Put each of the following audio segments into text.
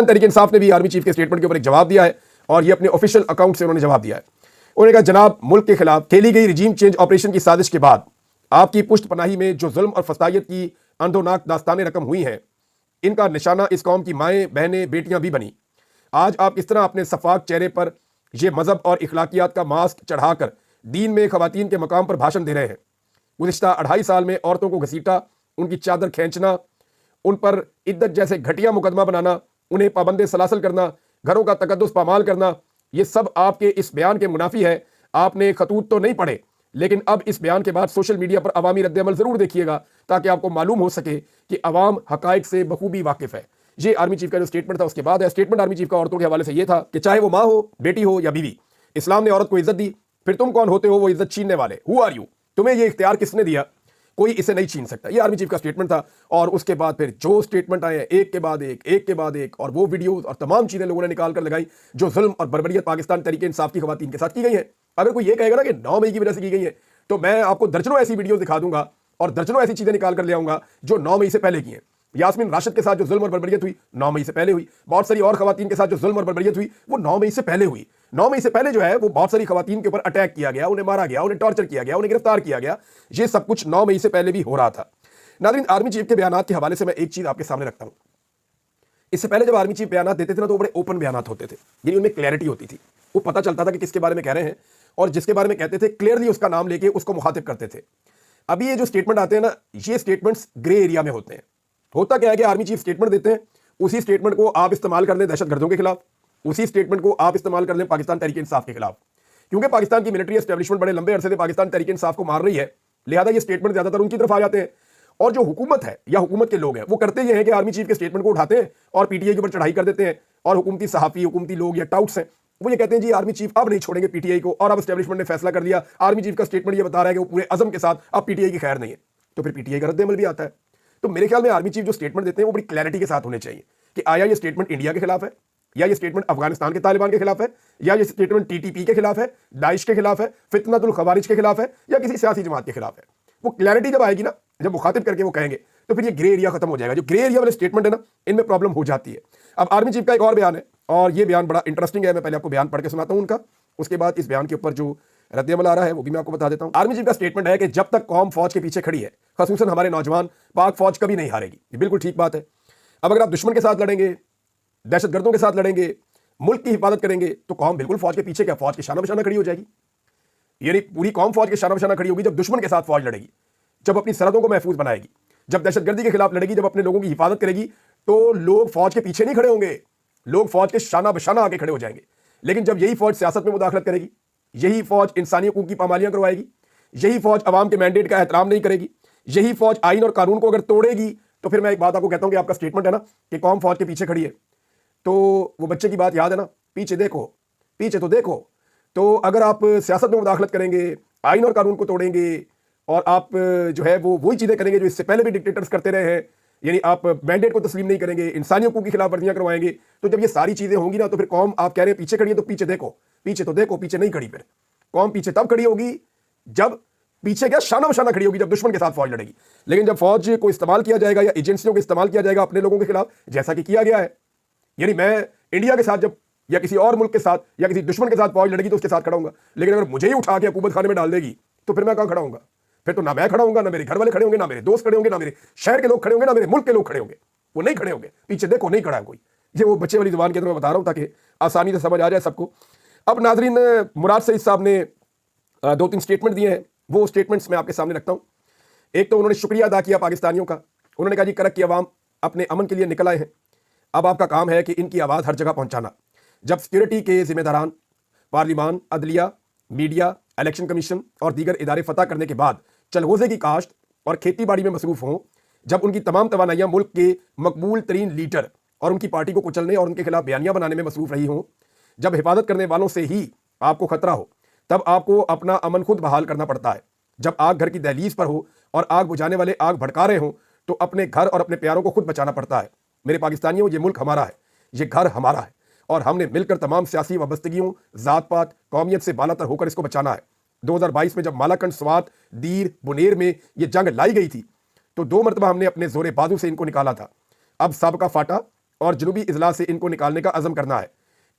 तहरीक इंसाफ ने भी army chief के स्टेटमेंट के ऊपर एक जवाब दिया है और ये अपने ऑफिशियल अकाउंट से उन्होंने जवाब दिया है। उन्होंने कहा, जनाब, मुल्क के खिलाफ खेली गई रिजीम चेंज ऑपरेशन की साजिश के बाद आपकी पुष्ट पनाही में जो जुल्म और फसायत की अंधोनाक दास्तानें रकम हुई हैं, इनका निशाना इस कौम की माएँ, बहनें, बेटियां भी बनी। आज आप इस तरह अपने सफाक चेहरे पर यह मजहब और इखलाकियात का मास्क चढ़ाकर दीन में खवातीन के मकाम पर भाषण दे रहे हैं। गुज़िश्ता 2.5 साल में औरतों को घसीटा, उनकी चादर खींचना, उन पर इद्दत जैसे घटिया मुकदमा बनाना, उन्हें पाबंदे सलासल करना, घरों का तकद्दुस पामाल करना, ये सब आपके इस बयान के मुनाफी है। आपने खतूत तो नहीं पढ़े, लेकिन अब इस बयान के बाद सोशल मीडिया पर अवामी रद्द-ए-अमल जरूर देखिएगा ताकि आपको मालूम हो सके कि अवाम हकायक से बखूबी वाकिफ है। ये आर्मी चीफ का जो स्टेटमेंट था उसके बाद है। स्टेटमेंट आर्मी चीफ का औरतों के हवाले से ये था कि चाहे वो माँ हो, बेटी हो या बीवी, इस्लाम ने औरत को इज्जत दी, फिर तुम कौन होते हो वो इज्जत छीनने वाले? Who are you? तुम्हें ये इख्तियार किसने दिया? कोई इसे नहीं छीन सकता। ये आर्मी चीफ का स्टेटमेंट था। और उसके बाद फिर जो स्टेटमेंट आए एक के बाद एक, और वो वीडियोस और तमाम चीजें लोगों ने निकाल कर लगाई जो जुल्म और बर्बरियत पाकिस्तान तरीके इंसाफ की खवातीन के साथ की गई है। अगर कोई ये कहेगा ना कि 9 मई की वजह से की गई है, तो मैं आपको दर्जनों ऐसी वीडियो दिखा दूंगा और दर्जनों ऐसी चीजें निकाल कर ले आऊंगा जो 9 मई से पहले की हैं। यास्मीन राशिद के साथ जो जुल्म और बर्बरियत हुई 9 मई से पहले हुई। बहुत सारी और खवातीन के साथ जो जुल्म और बर्बरियत हुई वो 9 मई से पहले हुई। 9 मई से पहले जो है वो बहुत सारी खवातीन के ऊपर अटैक किया गया, उन्हें मारा गया, उन्हें टॉर्चर किया गया, उन्हें गिरफ्तार किया गया। ये सब कुछ 9 मई से पहले भी हो रहा था। नाज़रीन, आर्मी चीफ के बयान के हवाले से मैं एक चीज आपके सामने रखता हूं। इससे पहले जब आर्मी चीफ बयान देते थे ना तो बड़े ओपन बयान होते थे, यानी उनमें क्लैरिटी होती थी। वो पता चलता था कि किसके बारे में कह रहे हैं और जिसके बारे में कहते थे क्लियरली उसका नाम लेके उसको मुखातिब करते थे। अभी ये जो स्टेटमेंट आते हैं ना, ये स्टेटमेंट्स ग्रे एरिया में होते हैं। होता क्या है कि आर्मी चीफ स्टेटमेंट देते हैं, उसी स्टेटमेंट को आप इस्तेमाल कर लें दहशतगर्दों के खिलाफ, उसी स्टेटमेंट को आप इस्तेमाल कर लें पाकिस्तान तहरीक इंसाफ के खिलाफ। क्योंकि पाकिस्तान की मिलिट्री एस्टेब्लिशमेंट बड़े लंबे अरसे से पाकिस्तान तहरीक इंसाफ को मार रही है, लिहाजा ये स्टेटमेंट ज्यादातर उनकी तरफ आ जाते हैं। और जो हुकूमत है या हुकूमत के लोग हैं वो करते ये हैं कि आर्मी चीफ के स्टेटमेंट को उठाते हैं और पीटीआई के ऊपर चढ़ाई कर देते हैं। और हुकूमती सहाफी, हुकूमती लोग या टाउट्स हैं, वो ये कहते हैं जी आर्मी चीफ अब नहीं छोड़ेंगे पीटीआई को, और अब एस्टेब्लिशमेंट ने फैसला कर दिया, आर्मी चीफ का स्टेटमेंट ये बता रहा है कि वो पूरे अज़म के साथ अब पीटीआई की खैर नहीं है। तो फिर पीटीआई का रद्द-ए-अमल भी आता है। तो मेरे ख्याल में आर्मी चीफ जो स्टेटमेंट देते हैं वो बड़ी क्लैरिटी के साथ होने चाहिए कि आया ये स्टेटमेंट इंडिया के खिलाफ है, या ये स्टेटमेंट अफगानिस्तान के तालिबान के खिलाफ है, या ये स्टेटमेंट टीटीपी के खिलाफ है, दाइश के खिलाफ है, फितनतुल खवारिज के खिलाफ है, या किसी सियासी जमात के खिलाफ है। वो क्लैरिटी जब आएगी ना, जब मुखातिब करके वो कहेंगे, तो फिर ये ग्रे एरिया खत्म हो जाएगा। जो ग्रे एरिया वाले स्टेटमेंट है ना, इनमें प्रॉब्लम हो जाती है। अब आर्मी चीफ का एक और बयान है और ये बयान बड़ा इंटरेस्टिंग है। मैं पहले आपको बयान पढ़ के सुनाता हूं उनका, उसके बाद इस बयान के ऊपर जो रद्द-ए-अमल आ रहा है वो भी मैं आपको बता देता हूं। आर्मी चीफ का स्टेटमेंट है कि जब तक कौम फौज के पीछे खड़ी है, खसूसन हमारे नौजवान, पाक फौज कभी नहीं हारेगी। ये बिल्कुल ठीक बात है। अब अगर आप दुश्मन के साथ लड़ेंगे, दहशतगर्दों के साथ लड़ेंगे, मुल्क की हिफाजत करेंगे, तो कौम बिल्कुल फौज के पीछे क्या, फौज के शाना बशाना खड़ी हो जाएगी। यानी पूरी कौम फौज के शाना बशाना खड़ी होगी जब दुश्मन के साथ फौज लड़ेगी, जब अपनी सरहदों को महफूज बनाएगी, जब दहशतगर्दी के खिलाफ लड़ेगी, जब अपने लोगों की हिफाजत करेगी। तो लोग फौज के पीछे नहीं खड़े होंगे, लोग फौज के शाना बशाना आके खड़े हो जाएंगे। लेकिन जब यही फौज सियासत में मुदाखलत करेगी, यही फौज इंसानी हकूक की पामालियां करवाएगी, यही फौज अवाम के मैंडेट का एहतराम नहीं करेगी, यही फौज आइन और कानून को अगर तोड़ेगी, तो फिर मैं एक बात आपको कहता हूं कि आपका स्टेटमेंट है ना कि कौम फौज के पीछे खड़ी है, तो वो बच्चे की बात याद है ना, पीछे देखो, पीछे तो देखो। तो अगर आप सियासत में मुदाखलत करेंगे, आइन और कानून को तोड़ेंगे और आप जो है वो वही चीजें करेंगे जो इससे पहले भी डिक्टेटर्स करते रहे हैं, यानी आप मैंडेट को तस्लीम नहीं करेंगे, इंसानी हकूक की खिलाफ वर्जियां करवाएंगे, तो जब ये सारी चीजें होंगी ना, तो फिर कौम, आप कह रहे हैं पीछे खड़ी है, तो पीछे देखो, पीछे तो देखो, पीछे नहीं खड़ी। फिर कौम पीछे तब खड़ी होगी जब पीछे क्या, शाना बशाना खड़ी होगी, जब दुश्मन के साथ फौज लड़ेगी। लेकिन जब फौज को इस्तेमाल किया जाएगा या एजेंसियों को इस्तेमाल किया जाएगा अपने लोगों के खिलाफ, जैसा कि किया गया है, यानी मैं इंडिया के साथ जब या किसी और मुल्क के साथ या किसी दुश्मन के साथ फौज लड़ेगी तो उसके साथ खड़ा हूंगा। लेकिन अगर मुझे ही उठा के हुकूमत खाने में डाल देगी तो फिर मैं कहां खड़ा हूंगा? फिर तो ना मैं खड़ा हूंगा, ना मेरे घर वाले खड़े होंगे, ना मेरे दोस्त खड़े होंगे, ना मेरे शहर के लोग खड़े होंगे, ना मेरे मुल्क के लोग खड़े होंगे। वो नहीं खड़े होंगे। पीछे देखो, नहीं खड़ा है कोई। ये वो बच्चे वाली जुबान के अंदर मैं बता रहा हूं ताकि आसानी से समझ आ जाए सबको। अब नाजरीन, मुराद सईद साहब ने 2-3 स्टेटमेंट दिए हैं, वो स्टेटमेंट्स मैं आपके सामने रखता हूं। एक तो उन्होंने शुक्रिया अदा किया पाकिस्तानियों का। उन्होंने कहा जी, करक की आवाम अपने अमन के लिए निकल आए हैं, अब आपका काम है कि इनकी आवाज़ हर जगह पहुंचाना। जब सिक्योरिटी के जिम्मेदारान पार्लिमान, अदलिया, मीडिया, इलेक्शन कमीशन और दीगर इदारे फतह करने के बाद चलगोजे की काश्त और खेती बाड़ी में मसरूफ हों, जब उनकी तमाम तवानाइयाँ मुल्क के मकबूल तरीन लीडर और उनकी पार्टी को कुचलने और उनके खिलाफ बयानियाँ बनाने में मसरूफ रही हों, जब हिफाजत करने वालों से ही आपको खतरा हो, तब आपको अपना अमन खुद बहाल करना पड़ता है। जब आग घर की दहलीज पर हो और आग बुझाने वाले आग भड़का रहे हों, तो अपने घर और अपने प्यारों को खुद बचाना पड़ता है। मेरे पाकिस्तानियों, ये मुल्क हमारा है, ये घर हमारा है और हमने मिलकर तमाम सियासी वाबस्तगियों, जात पात, कौमियत से बालातर होकर इसको बचाना है। 2022 में जब मालाकंड, स्वात, दीर, बुनेर में ये जंग लाई गई थी, तो 2 मरतबा हमने अपने जोरे बाजू से इनको निकाला था। अब सबका फाटा और जनूबी इजला से इनको निकालने का अज़म करना है।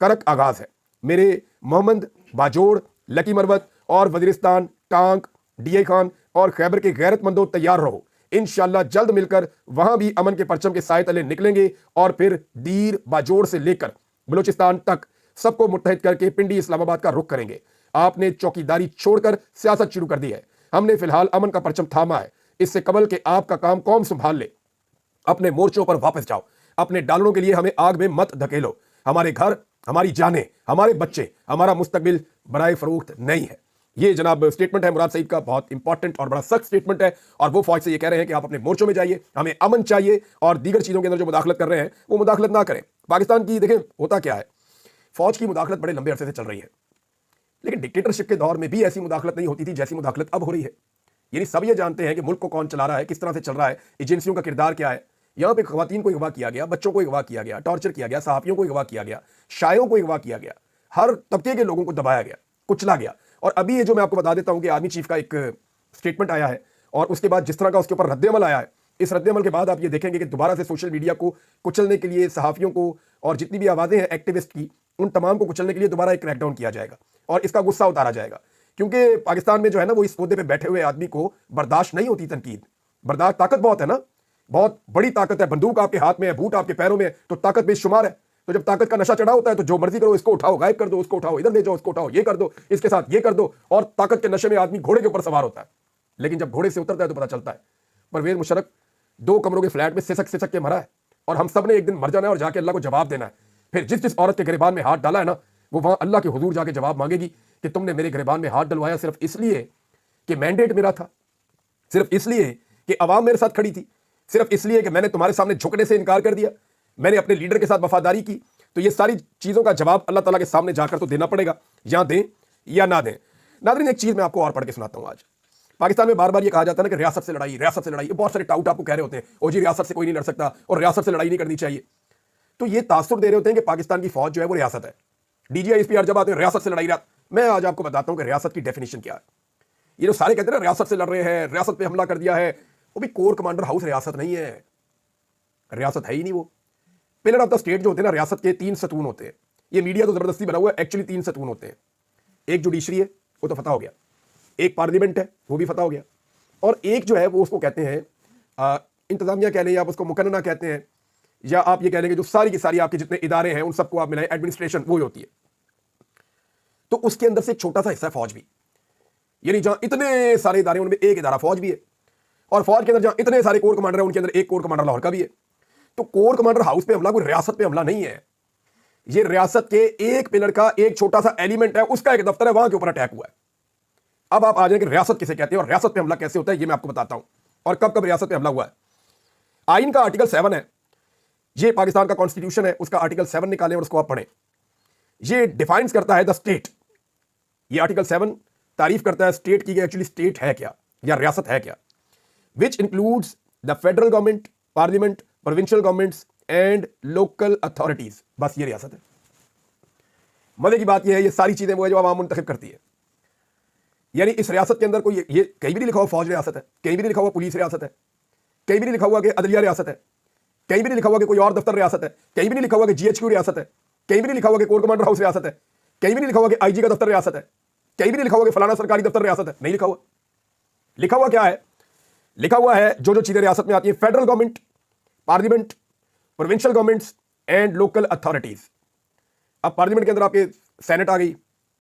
करक आगाज है। मेरे मोहम्मद, बाजोड़, लकी मरवत और वजीरिस्तान, टांक, डीआई खान और खैबर के गैरतमंदों तैयार रहो। इंशाअल्लाह जल्द मिलकर वहां भी अमन के परचम के साए तले निकलेंगे और फिर दीर, बाजोड़ से लेकर बलूचिस्तान तक सबको मुत्तहिद करके पिंडी इस्लामाबाद का रुख करेंगे। आपने चौकीदारी छोड़कर सियासत शुरू कर दी है। हमने फिलहाल अमन का परचम थामा है। इससे कबल के आपका काम कौम संभाल ले। अपने मोर्चों पर वापस जाओ। अपने डालरों के लिए हमें आग में मत धकेलो। हमारे घर, हमारी जानें, हमारे बच्चे, हमारा मुस्तकबिल बराए फरोख्त नहीं है। ये जनाब स्टेटमेंट है मुराद सईद का, बहुत इंपॉर्टेंट और बड़ा सख्त स्टेटमेंट है। और वो फौज से ये कह रहे हैं कि आप अपने मोर्चों में जाइए, हमें अमन चाहिए और दीगर चीज़ों के अंदर जो मुदाखलत कर रहे हैं वो मुदाखलत ना करें। पाकिस्तान की देखें होता क्या है, फौज की मुदाखलत बड़े लंबे अरसे से चल रही है, लेकिन डिक्टेटरशिप के दौर में भी ऐसी मुदाखलत नहीं होती थी जैसी मुदाखलत अब हो रही है। यानी सब ये जानते हैं कि मुल्क को कौन चला रहा है, किस तरह से चल रहा है, एजेंसियों का किरदार क्या है। यहाँ पे खवातीन को अगवा किया गया, बच्चों को अगवा किया गया, टॉर्चर किया गया, सहाफियों को अगवा किया गया, शायरों को अगवा किया गया, हर तबके के लोगों को दबाया गया, कुचला गया। और अभी ये जो मैं आपको बता देता हूं कि आर्मी चीफ का एक स्टेटमेंट आया है और उसके बाद जिस तरह का उसके ऊपर रद्देअमल आया है, इस रद्देअमल के बाद आप ये देखेंगे कि दोबारा से सोशल मीडिया को कुचलने के लिए, सहाफियों को और जितनी भी आवाज़ें हैं एक्टिविस्ट की, उन तमाम को कुचलने के लिए दोबारा एक क्रैकडाउन किया जाएगा और इसका गुस्सा उतारा जाएगा। क्योंकि पाकिस्तान में जो है ना, वो इस मुद्दे पे बैठे हुए आदमी को बर्दाश्त नहीं होती तनकीद। बर्दाश्त, ताकत बहुत है ना, बहुत बड़ी ताकत है। बंदूक आपके हाथ में है, बूट आपके पैरों में है, तो ताकत बेशुमार है। तो जब ताकत का नशा चढ़ा होता है तो जो मर्जी करो, इसको उठाओ, गायब कर दो, उसको उठाओ, इधर ले जाओ, उसको उठाओ, ये कर दो, इसके साथ ये कर दो। और ताकत के नशे में आदमी घोड़े के ऊपर सवार होता है, लेकिन जब घोड़े से उतरता है तो पता चलता है परवेज मुशर्रफ 2 कमरों के फ्लैट में सिसक सिसक के मरा है और हम सब ने एक दिन मर जाना है और जाके अल्लाह को जवाब देना है। फिर जिस जिस औरत के गिरबान में हाथ डाला है ना, वो वहां अल्लाह के हुजूर जाके जवाब मांगेगी कि तुमने मेरे गिरबान में हाथ डलवाया सिर्फ इसलिए कि मैंडेट मेरा था, सिर्फ इसलिए कि अवाम मेरे साथ खड़ी थी, सिर्फ इसलिए कि मैंने तुम्हारे सामने झुकने से इनकार कर दिया, मैंने अपने लीडर के साथ वफादारी की। तो ये सारी चीज़ों का जवाब अल्लाह ताला के सामने जाकर तो देना पड़ेगा, या दें या ना दें। नाज़रीन, एक चीज़ मैं आपको और पढ़ के सुनाता हूँ। आज पाकिस्तान में बार बार ये कहा जाता है ना कि रियासत से लड़ाई, रियासत से लड़ाई। बहुत सारे टाउट आपको कह रहे होते हैं, ओ जी रियासत से कोई नहीं लड़ सकता और रियासत से लड़ाई नहीं करनी चाहिए। तो ये तासुर दे रहे होते हैं कि पाकिस्तान की फौज जो है वो रियासत है। डीजीआई एसपी जब आते हैं रियासत से लड़ाई। मैं आज आपको बताता हूँ कि रियासत की डेफिनेशन क्या है। ये जो सारे कहते हैं ना रियासत से लड़ रहे हैं, रियासत पे हमला कर दिया है, वो भी कोर कमांडर हाउस रियासत नहीं है, रियासत है ही नहीं। वो पिलर ऑफ द स्टेट जो होते हैं ना, रियासत के 3 सतून होते हैं। ये मीडिया तो जबरदस्ती बना हुआ है, एक्चुअली 3 सतून होते हैं। एक जुडिशरी है, वो तो फतह हो गया, एक पार्लियामेंट है, वो भी फतह हो गया, और एक जो है वो उसको कहते हैं इंतजामिया कह लें, या आप उसको मुकन्ना कहते हैं, या आप ये कह लेंगे जो सारी की सारी आपके जितने इदारे हैं उन सबको आप मिलाएं, एडमिनिस्ट्रेशन वो होती है। तो उसके अंदर से एक छोटा सा हिस्सा है फौज भी। यानी जहां इतने सारे इदारे उनमें एक इदारा फौज भी है, और फौज के अंदर जहां इतने सारे कोर कमांडर है उनके अंदर एक कोर कमांडर लाहौर का भी है। तो कोर कमांडर हाउस पे हमला कोई रियासत पे हमला नहीं है, ये रियासत के एक पिलर का एक छोटा सा एलिमेंट है, उसका एक दफ्तर है, वहां के ऊपर अटैक हुआ है। अब आप आ जाएंगे रियासत किसे कहते हैं और रियासत पे हमला कैसे होता है, ये मैं आपको बताता हूं और कब कब रियासत पे हमला हुआ है। आइन का आर्टिकल 7 है, ये पाकिस्तान का कॉन्स्टिट्यूशन है, उसका आर्टिकल 7 निकालें और उसको आप पढ़ें। ये डिफाइंस करता है द स्टेट। ये आर्टिकल 7 तारीफ करता है स्टेट की, एक्चुअली स्टेट है क्या या रियासत है क्या। Which includes the federal government, parliament, provincial governments and local authorities. बस ये रियासत है। मजे की बात यह है, ये सारी चीजें वो है जो आवाम मुंतखब करती है। यानी इस रियासत के अंदर कोई ये कहीं भी नहीं लिखा हुआ फौज रियासत है, कहीं भी नहीं लिखा हुआ पुलिस रियासत है, कहीं भी नहीं लिखा हुआ कि अदलिया रियासत है, कहीं भी नहीं लिखा हुआ कि कोई और दफ्तर रियासत है, कहीं भी नहीं लिखा हुआ कि जीएचक्यू रियासत है, कहीं भी नहीं लिखा हुआ कि कोर कमांडर हाउस रियासत है, कहीं भी नहीं लिखा हुआ कि आईजी का दफ्तर रियासत है, कहीं भी नहीं लिखा हुआ कि फलाना सरकारी दफ्तर रियासत है। नहीं लिखा हुआ। लिखा हुआ क्या है? लिखा हुआ है जो जो चीजें रियासत में आती हैं, federal government, parliament, provincial governments and local authorities. अब पार्लियामेंट के अंदर आपके सेनेट आ गई,